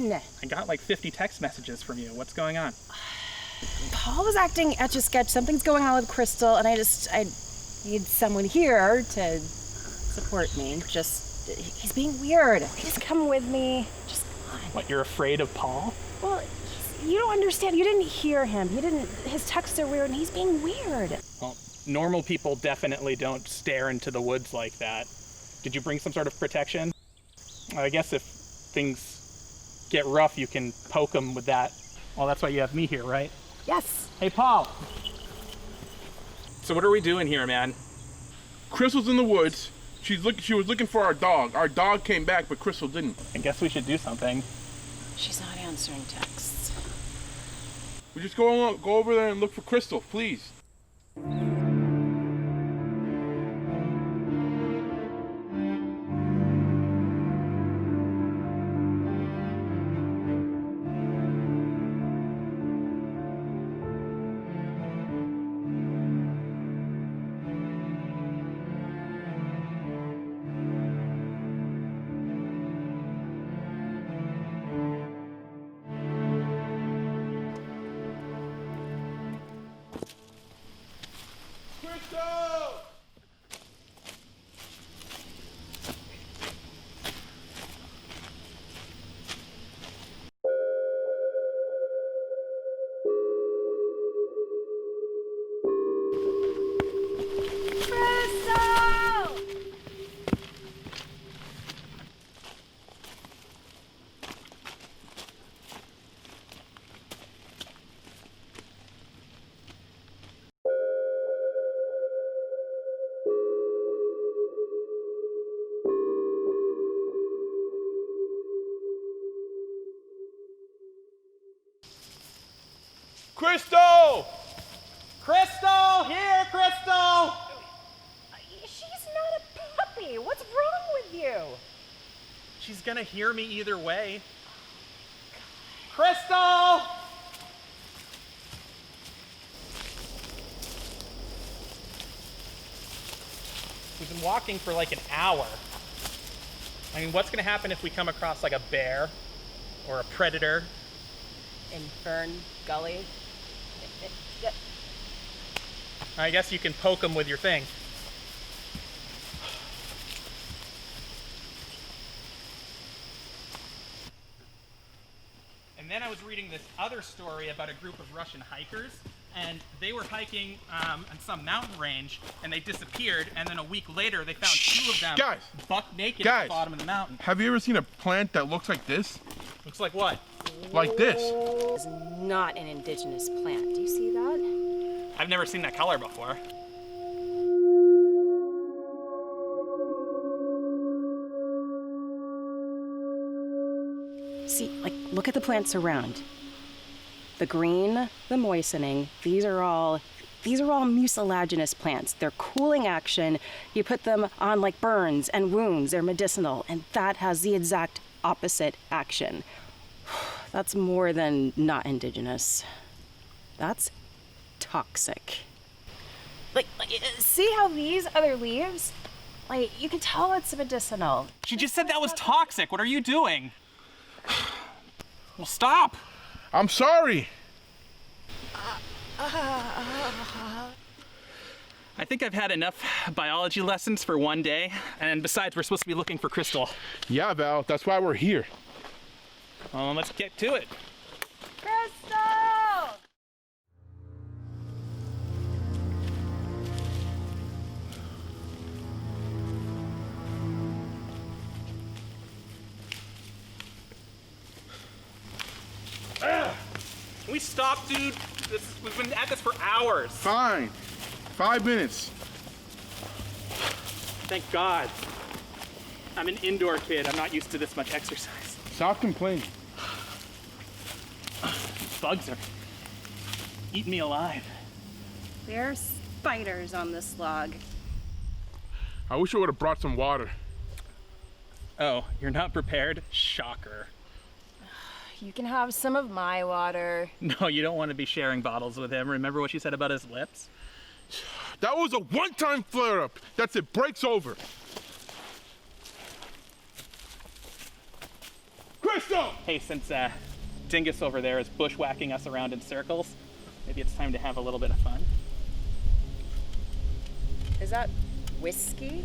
on? I got like 50 text messages from you. What's going on? Paul was acting Etch-a-Sketch. Something's going on with Crystal, and I need someone here to support me. He's being weird. Please come with me. Just come on. What, you're afraid of Paul? Well, you don't understand. You didn't hear him. His texts are weird, and he's being weird. Well, normal people definitely don't stare into the woods like that. Did you bring some sort of protection? I guess if things get rough, you can poke them with that. Well, that's why you have me here, right? Yes. Hey, Paul. So what are we doing here, man? Crystal's in the woods. She was looking for our dog. Our dog came back, but Crystal didn't. I guess we should do something. She's not answering texts. We just go over there and look for Crystal, please. Crystal! Crystal! Crystal! Here, Crystal! She's not a puppy. What's wrong with you? She's gonna hear me either way. Crystal! We've been walking for like an hour. I mean, what's gonna happen if we come across like a bear or a predator? In Fern Gully. I guess you can poke them with your thing. And then I was reading this other story about a group of Russian hikers, and they were hiking on some mountain range, and they disappeared, and then a week later they found two of them Guys! buck naked at the bottom of the mountain. Have you ever seen a plant that looks like this? Looks like what? Like this. It's not an indigenous plant. Do you see that? I've never seen that color before. See, look at the plants around. The green, the moistening, these are all mucilaginous plants. They're cooling action. You put them on like burns and wounds, they're medicinal, and that has the exact opposite action. That's more than not indigenous. That's toxic. See how these other leaves? You can tell it's medicinal. She just said that was toxic. What are you doing? Well, stop. I'm sorry. I think I've had enough biology lessons for one day. And besides, we're supposed to be looking for Crystal. Yeah, Val, that's why we're here. Well, let's get to it. Crystal! Can we stop, dude? We've been at this for hours. Fine. 5 minutes. Thank God. I'm an indoor kid. I'm not used to this much exercise. Stop complaining. Bugs are eating me alive. There are spiders on this log. I wish I would have brought some water. Oh, you're not prepared? Shocker. You can have some of my water. No, you don't want to be sharing bottles with him. Remember what she said about his lips? That was a one-time flare-up. That's it. Breaks over. Chris! Crystal! Hey, since Dingus over there is bushwhacking us around in circles, maybe it's time to have a little bit of fun. Is that whiskey?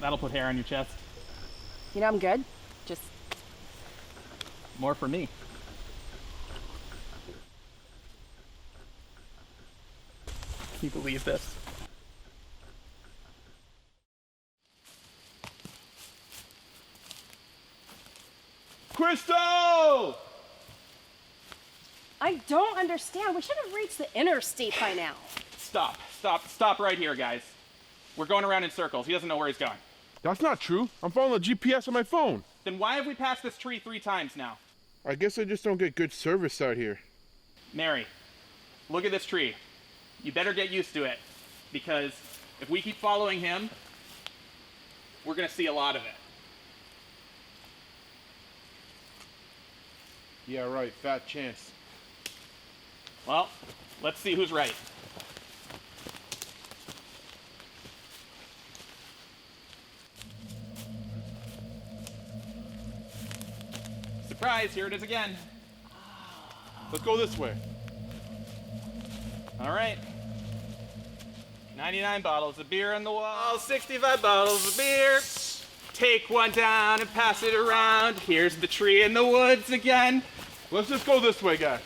That'll put hair on your chest. You know, I'm good. Just More for me. Can you believe this? Crystal! I don't understand. We should have reached the interstate by now. Stop right here, guys. We're going around in circles. He doesn't know where he's going. That's not true. I'm following the GPS on my phone. Then why have we passed this tree 3 times now? I guess I just don't get good service out here. Mary, look at this tree. You better get used to it, because if we keep following him, we're gonna see a lot of it. Yeah, right. Fat chance. Well, let's see who's right. Surprise, here it is again. Let's go this way. All right. 99 bottles of beer on the wall, 65 bottles of beer. Take one down and pass it around. Here's the tree in the woods again. Let's just go this way, guys.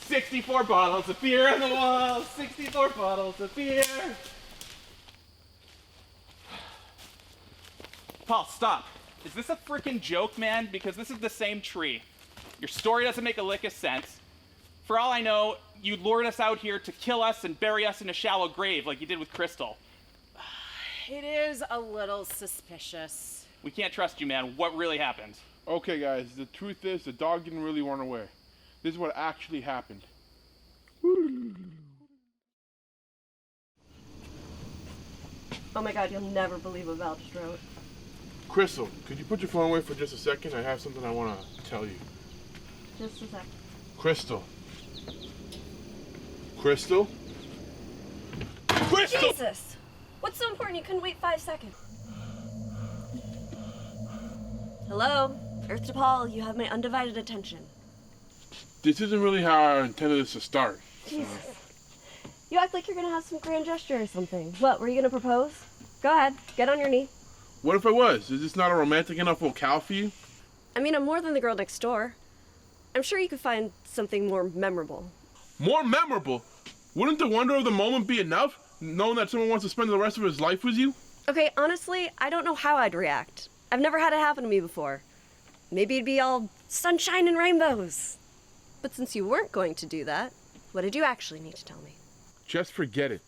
64 bottles of beer on the wall, 64 bottles of beer. Paul, stop. Is this a freaking joke, man? Because this is the same tree. Your story doesn't make a lick of sense. For all I know, you lured us out here to kill us and bury us in a shallow grave like you did with Crystal. It is a little suspicious. We can't trust you, man. What really happened? Okay, guys. The truth is, the dog didn't really run away. This is what actually happened. Oh my god, you'll never believe what Val just wrote. Crystal, could you put your phone away for just a second? I have something I want to tell you. Just a sec. Crystal. Crystal? Crystal! Jesus! What's so important you couldn't wait 5 seconds? Hello? Earth to Paul, you have my undivided attention. This isn't really how I intended this to start. Jesus. You act like you're gonna have some grand gesture or something. What, were you gonna propose? Go ahead, get on your knee. What if I was? Is this not a romantic enough locale for you? I mean, I'm more than the girl next door. I'm sure you could find something more memorable. More memorable? Wouldn't the wonder of the moment be enough? Knowing that someone wants to spend the rest of his life with you? Okay, honestly, I don't know how I'd react. I've never had it happen to me before. Maybe it'd be all sunshine and rainbows. But since you weren't going to do that, what did you actually need to tell me? Just forget it.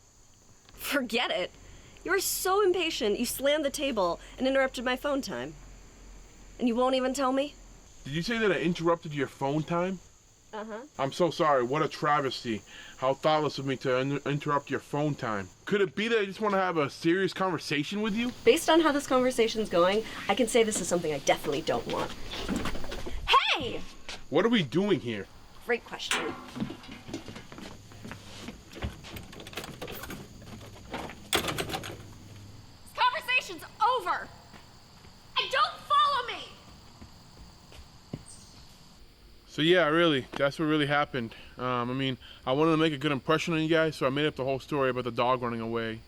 Forget it. You were so impatient, you slammed the table and interrupted my phone time. And you won't even tell me? Did you say that I interrupted your phone time? Uh-huh. I'm so sorry. What a travesty. How thoughtless of me to interrupt your phone time. Could it be that I just want to have a serious conversation with you? Based on how this conversation's going, I can say this is something I definitely don't want. Hey! What are we doing here? Great question. Conversation's over. And don't follow me. So yeah, really, that's what really happened. I mean, I wanted to make a good impression on you guys, so I made up the whole story about the dog running away.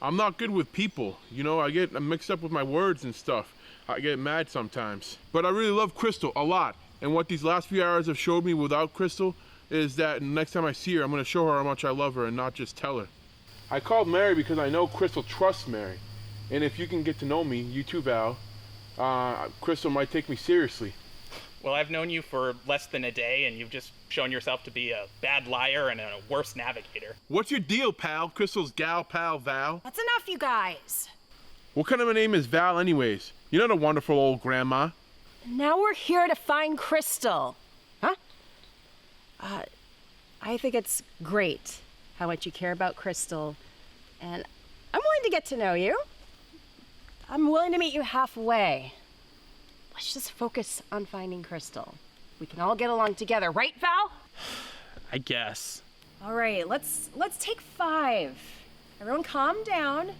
I'm not good with people, you know, I get mixed up with my words and stuff. I get mad sometimes. But I really love Crystal a lot. And what these last few hours have showed me without Crystal is that next time I see her, I'm going to show her how much I love her and not just tell her. I called Mary because I know Crystal trusts Mary. And if you can get to know me, you too, Val, Crystal might take me seriously. Well, I've known you for less than a day, and you've just shown yourself to be a bad liar and a worse navigator. What's your deal, pal? Crystal's gal pal, Val? That's enough, you guys. What kind of a name is Val anyways? You're not a wonderful old grandma. Now we're here to find Crystal. Huh? I think it's great how much you care about Crystal, and I'm willing to get to know you. I'm willing to meet you halfway. Let's just focus on finding Crystal. We can all get along together, right, Val? I guess. All right, let's take 5. Everyone calm down,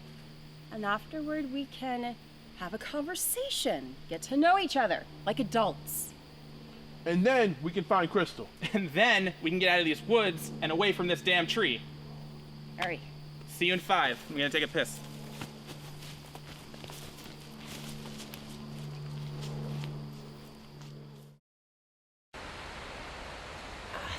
and afterward we can have a conversation, get to know each other like adults. And then we can find Crystal. And then we can get out of these woods and away from this damn tree. Hurry. See you in 5. I'm gonna take a piss.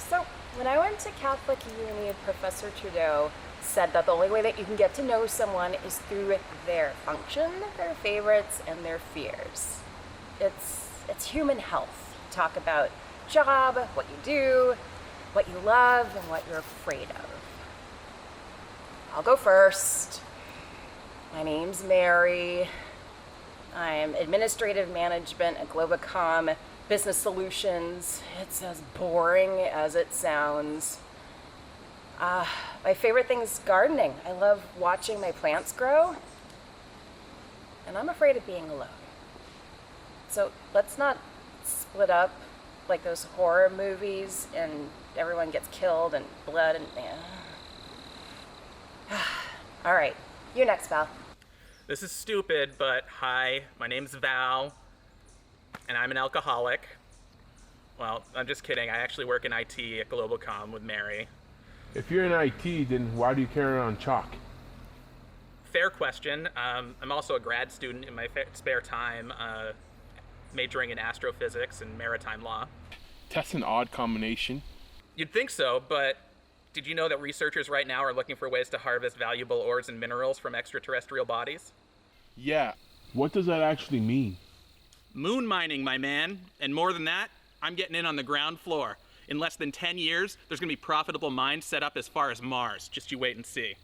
So, when I went to Catholic uni, Professor Trudeau said that the only way that you can get to know someone is through their function, their favorites, and their fears. It's human health. You talk about job, what you do, what you love, and what you're afraid of. I'll go first. My name's Mary. I'm administrative management at Globacom Business Solutions. It's as boring as it sounds. My favorite thing is gardening. I love watching my plants grow. And I'm afraid of being alone. So let's not split up like those horror movies and everyone gets killed and blood and... All right, you next, Val. This is stupid, but hi, my name's Val, and I'm an alcoholic. Well, I'm just kidding. I actually work in IT at Globacom with Mary. If you're in IT, then why do you carry around chalk? Fair question. I'm also a grad student in my spare time, majoring in astrophysics and maritime law. That's an odd combination. You'd think so, but did you know that researchers right now are looking for ways to harvest valuable ores and minerals from extraterrestrial bodies? Yeah. What does that actually mean? Moon mining, my man. And more than that, I'm getting in on the ground floor. In less than 10 years, there's going to be profitable mines set up as far as Mars. Just you wait and see.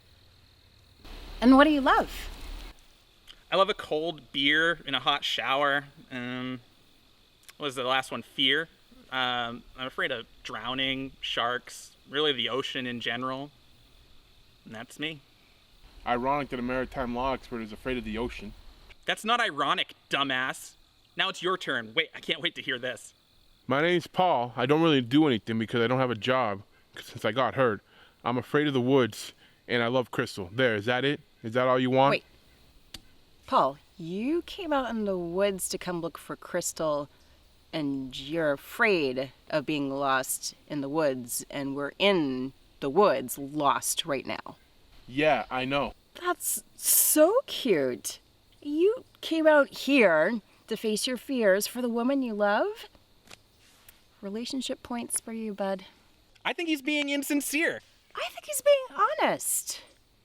And what do you love? I love a cold beer in a hot shower. What was the last one? Fear. I'm afraid of drowning, sharks, really the ocean in general. And that's me. Ironic that a maritime law expert is afraid of the ocean. That's not ironic, dumbass. Now it's your turn. Wait, I can't wait to hear this. My name's Paul. I don't really do anything because I don't have a job since I got hurt. I'm afraid of the woods, and I love Crystal. There, is that it? Is that all you want? Wait. Paul, you came out in the woods to come look for Crystal, and you're afraid of being lost in the woods, and we're in the woods, lost right now. Yeah, I know. That's so cute. You came out here to face your fears for the woman you love? Relationship points for you, bud. I think he's being insincere. I think he's being honest.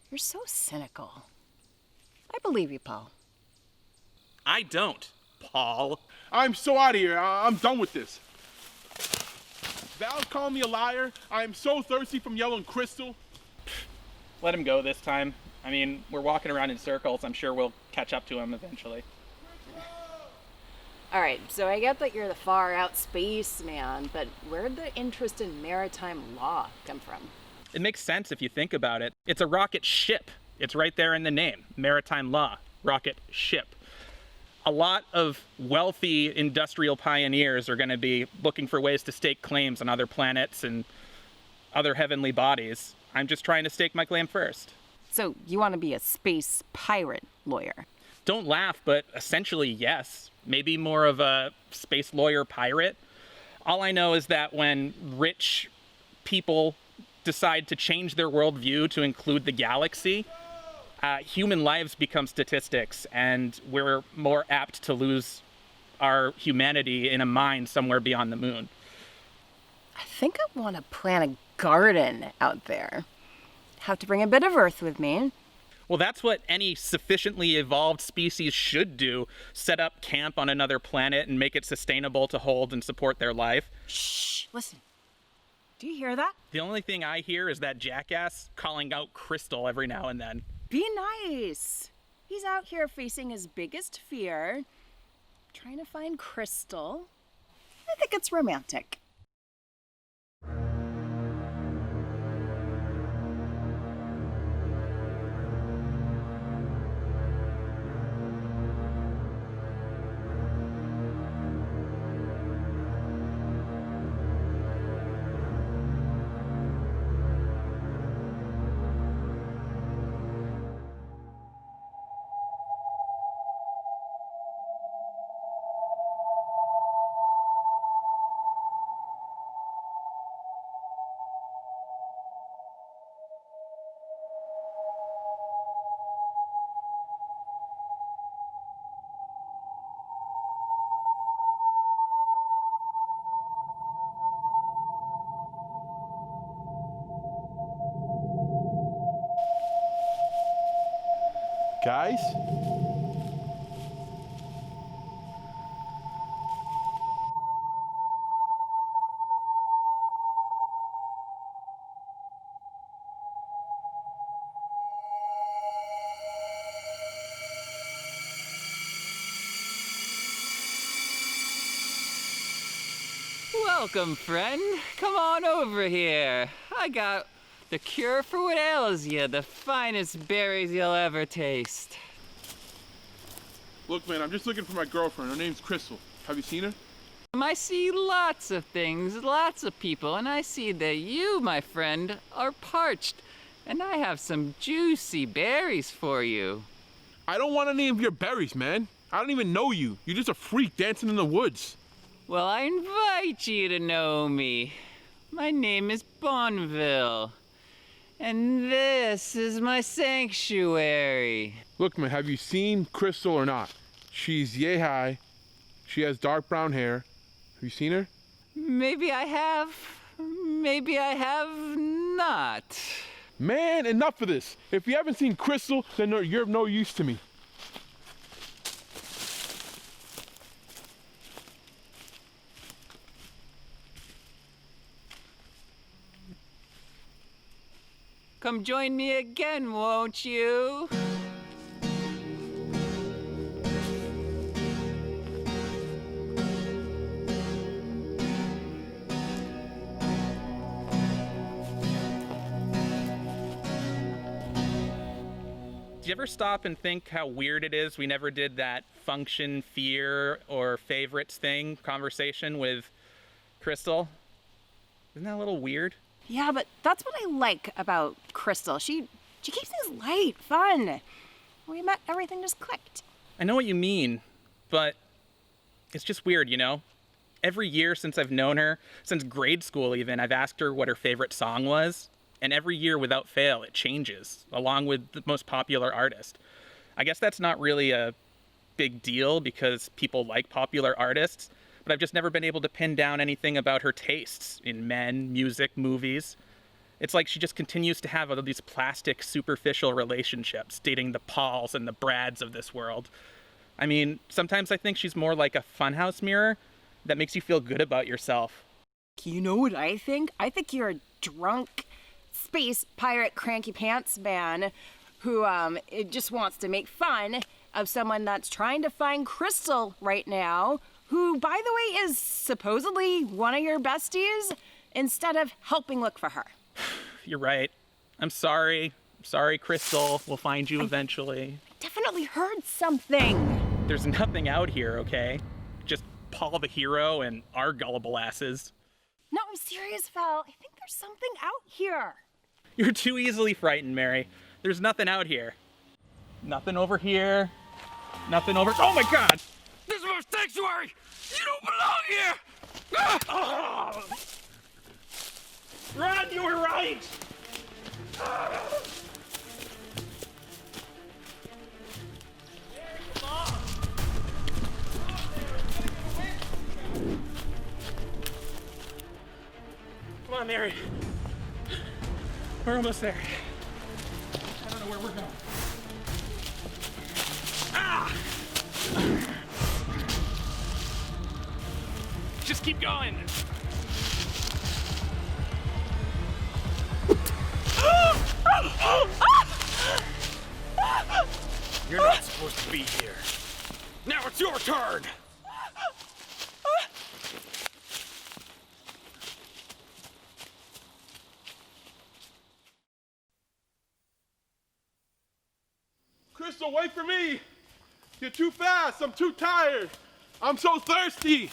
You're so cynical. I believe you, Paul. I don't, Paul. I'm so out of here. I'm done with this. Val's calling me a liar. I am so thirsty from yelling Crystal. Let him go this time. I mean, we're walking around in circles. I'm sure we'll catch up to him eventually. All right, so I get that you're the far-out spaceman, but where'd the interest in maritime law come from? It makes sense if you think about it. It's a rocket ship. It's right there in the name. Maritime law. Rocket ship. A lot of wealthy industrial pioneers are going to be looking for ways to stake claims on other planets and other heavenly bodies. I'm just trying to stake my claim first. So you want to be a space pirate lawyer? Don't laugh, but essentially, yes. Maybe more of a space lawyer pirate. All I know is that when rich people decide to change their worldview to include the galaxy, human lives become statistics, and we're more apt to lose our humanity in a mine somewhere beyond the moon. I think I want to plant a garden out there. Have to bring a bit of earth with me. Well, that's what any sufficiently evolved species should do. Set up camp on another planet and make it sustainable to hold and support their life. Shh, listen. Do you hear that? The only thing I hear is that jackass calling out Crystal every now and then. Be nice. He's out here facing his biggest fear, trying to find Crystal. I think it's romantic. Guys? Welcome, friend. Come on over here. I got the cure for what ails you, the finest berries you'll ever taste. Look, man, I'm just looking for my girlfriend. Her name's Crystal. Have you seen her? I see lots of things, lots of people, and I see that you, my friend, are parched. And I have some juicy berries for you. I don't want any of your berries, man. I don't even know you. You're just a freak dancing in the woods. Well, I invite you to know me. My name is Bonneville. And this is my sanctuary. Look, man, have you seen Crystal or not? She's yay high. She has dark brown hair. Have you seen her? Maybe I have. Maybe I have not. Man, enough of this. If you haven't seen Crystal, then you're of no use to me. Come join me again, won't you? Do you ever stop and think how weird it is we never did that function, fear, or favorites thing conversation with Crystal? Isn't that a little weird? Yeah, but that's what I like about Crystal. She keeps things light, fun. When we met, everything just clicked. I know what you mean, but it's just weird, you know? Every year since I've known her, since grade school even, I've asked her what her favorite song was. And every year, without fail, it changes, along with the most popular artist. I guess that's not really a big deal because people like popular artists, but I've just never been able to pin down anything about her tastes in men, music, movies. It's like she just continues to have all these plastic, superficial relationships, dating the Pauls and the Brads of this world. I mean, sometimes I think she's more like a funhouse mirror that makes you feel good about yourself. You know what I think? I think you're a drunk space pirate cranky pants man who it just wants to make fun of someone that's trying to find Crystal right now, who, by the way, is supposedly one of your besties, instead of helping look for her. You're right. I'm sorry. Sorry, Crystal. We'll find you eventually. Definitely heard something. There's nothing out here, okay? Just Paul the hero and our gullible asses. No, I'm serious, Val. I think there's something out here. You're too easily frightened, Mary. There's nothing out here. Nothing over here. Nothing over... Oh my God! This is my sanctuary! You don't belong here! Ah! Run, you were right! Come on, Mary. We're almost there. I don't know where we're going. Ah! Just keep going. You're not supposed to be here. Now it's your turn! Crystal, wait for me! You're too fast. I'm too tired. I'm so thirsty.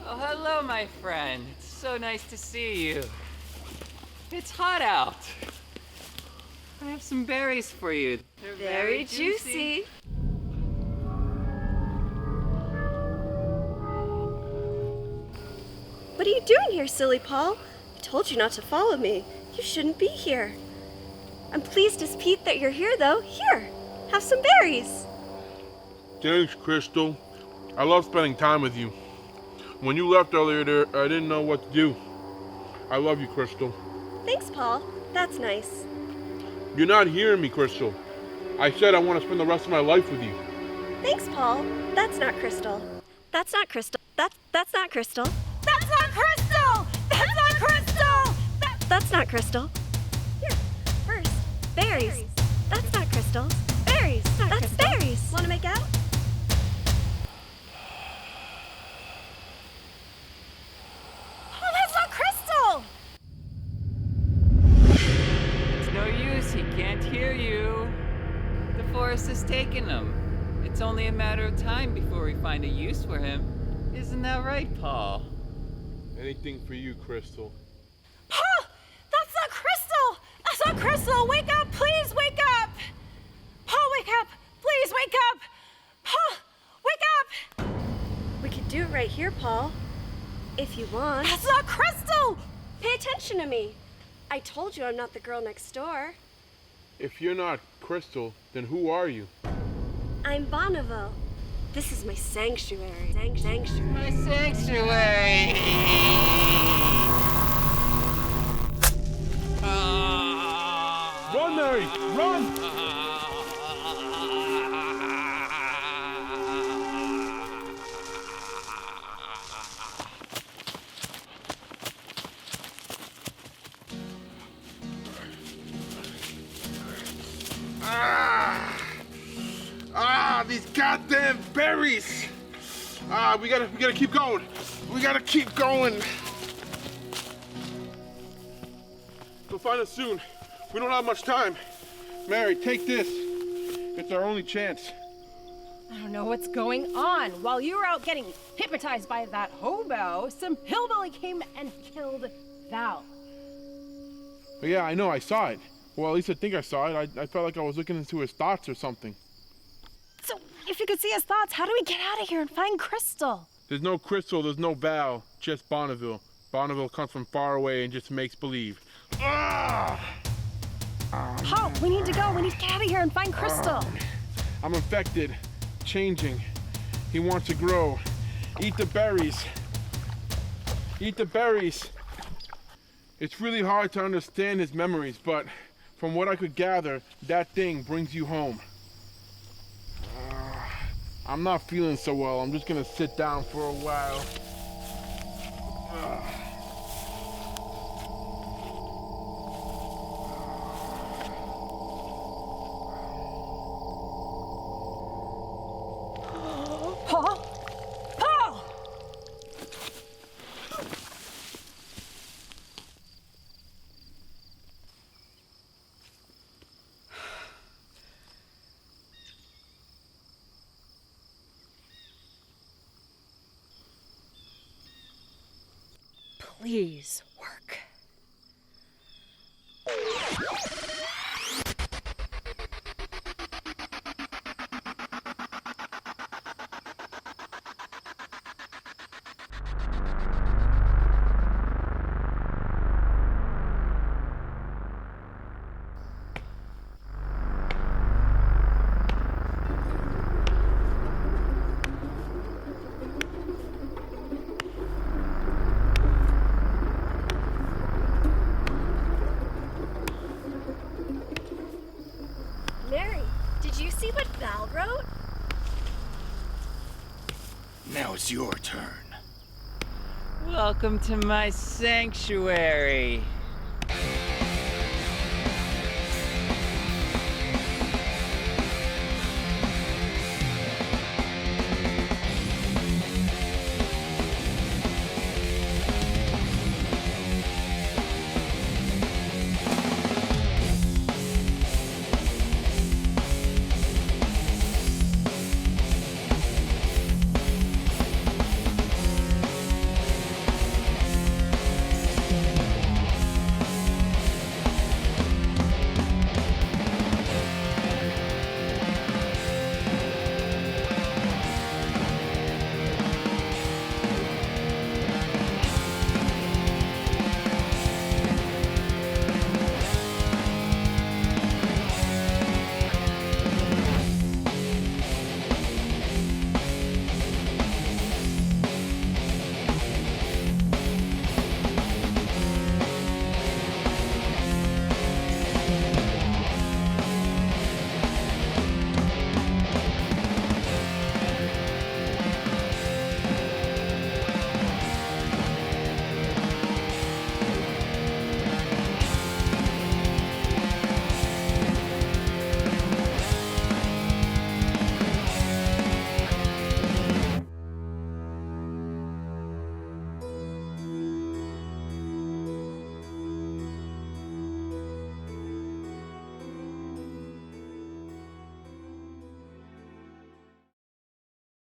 Oh, hello, my friend. It's so nice to see you. It's hot out. I have some berries for you. They're Very juicy. What are you doing here, silly Paul? I told you not to follow me. You shouldn't be here. I'm pleased as Pete that you're here, though. Here, Have some berries. Thanks, Crystal. I love spending time with you. When you left earlier there, I didn't know what to do. I love you, Crystal. Thanks, Paul. That's nice. You're not hearing me, Crystal. I said I want to spend the rest of my life with you. Thanks, Paul. That's not Crystal. That's not Crystal. That's not Crystal. That's not Crystal! That's not Crystal! That's not Crystal. Here, first, berries. That's not Crystal. Berries. That's berries. Want to make out? Oh, that's not Crystal! It's no use, he can't hear you. The forest has taken him. It's only a matter of time before we find a use for him. Isn't that right, Paul? Anything for you, Crystal. Paul! That's not Crystal! That's not Crystal! Wake up! Please wake up! Paul, wake up! Please wake up! Paul, wake up! We could do it right here, Paul. If you want. That's not Crystal! Pay attention to me. I told you I'm not the girl next door. If you're not Crystal, then who are you? I'm Bonneville. This is my sanctuary. Sanctuary. My sanctuary! Run, Mary! Run! These goddamn berries! We gotta keep going. We gotta keep going. They'll find us soon. We don't have much time. Mary, take this. It's our only chance. I don't know what's going on. While you were out getting hypnotized by that hobo, some hillbilly came and killed Val. But yeah, I know, I saw it. Well, at least I think I saw it. I felt like I was looking into his thoughts or something. So, if you could see his thoughts, how do we get out of here and find Crystal? There's no Crystal, there's no Val, just Bonneville. Bonneville comes from far away and just makes believe. Paul, we need to go. We need to get out of here and find Crystal. I'm infected, changing. He wants to grow. Eat the berries. Eat the berries. It's really hard to understand his memories, but from what I could gather, that thing brings you home. I'm not feeling so well. I'm just gonna sit down for a while. Paul? Paul! Please work. Mary, did you see what Val wrote? Now it's your turn. Welcome to my sanctuary.